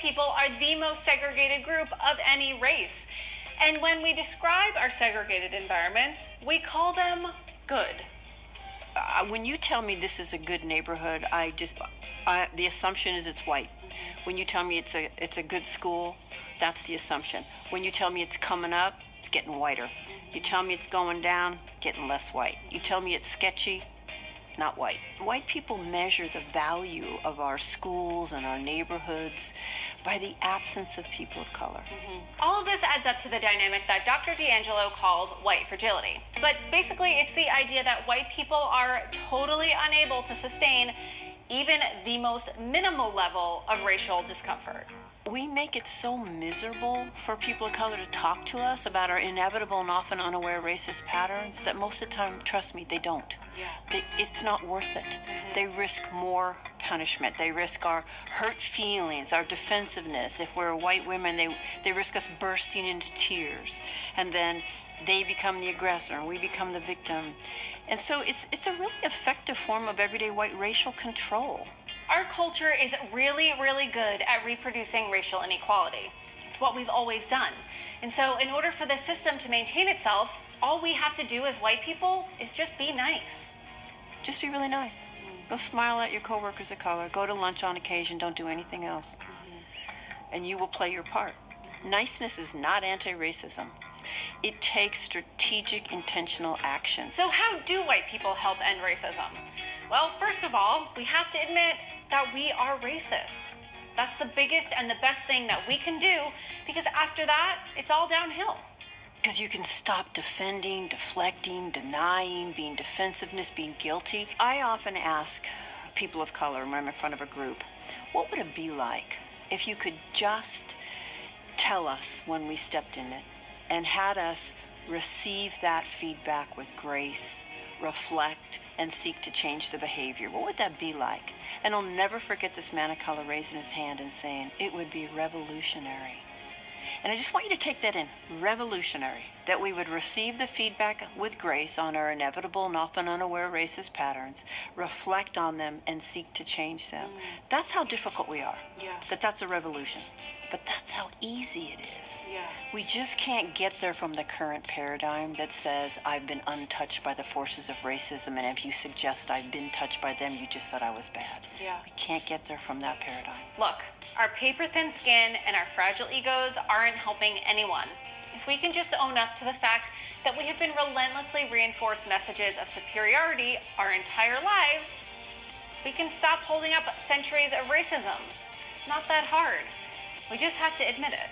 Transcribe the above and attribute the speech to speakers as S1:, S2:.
S1: people are the most segregated group of any race. And when we describe our segregated environments, we call them good.
S2: When you tell me this is a good neighborhood, the assumption is it's white. When you tell me it's a good school, that's the assumption. When you tell me it's coming up, it's getting whiter. You tell me it's going down, getting less white. You tell me it's sketchy, not white. White people measure the value of our schools and our neighborhoods by the absence of people of color.
S1: All of this adds up to the dynamic that Dr. D'Angelo calls white fragility. But basically, it's the idea that white people are totally unable to sustain even the most minimal level of racial discomfort.
S2: We make it so miserable for people of color to talk to us about our inevitable and often unaware racist patterns that most of the time, trust me, they don't. It's not worth it. They risk more punishment. They risk our hurt feelings, our defensiveness. If we're white women, they risk us bursting into tears. And then they become the aggressor and we become the victim. And so it's a really effective form of everyday white racial control.
S1: Our culture is really, really good at reproducing racial inequality. It's what we've always done. And so in order for the system to maintain itself, all we have to do as white people is just be nice.
S2: Just be really nice. Go smile at your coworkers of color. Go to lunch on occasion. Don't do anything else. And you will play your part. Niceness is not anti-racism. It takes strategic, intentional action.
S1: So how do white people help end racism? Well, first of all, we have to admit that we are racist. That's the biggest and the best thing that we can do, because after that, it's all downhill.
S2: Because you can stop defending, deflecting, denying, being defensiveness, being guilty. I often ask people of color when I'm in front of a group, what would it be like if you could just tell us when we stepped in it and had us receive that feedback with grace, reflect, and seek to change the behavior? What would that be like? And I'll never forget this man of color raising his hand and saying, it would be revolutionary. And I just want you to take that in, revolutionary, that we would receive the feedback with grace on our inevitable and often unaware racist patterns, reflect on them, and seek to change them. That's how difficult we are. That's a revolution. But that's how easy it is. We just can't get there from the current paradigm that says, I've been untouched by the forces of racism, and if you suggest I've been touched by them, you just said I was bad. We can't get there from that paradigm.
S1: Look, our paper-thin skin and our fragile egos aren't helping anyone. If we can just own up to the fact that we have been relentlessly reinforced messages of superiority our entire lives, we can stop holding up centuries of racism. It's not that hard. We just have to admit it.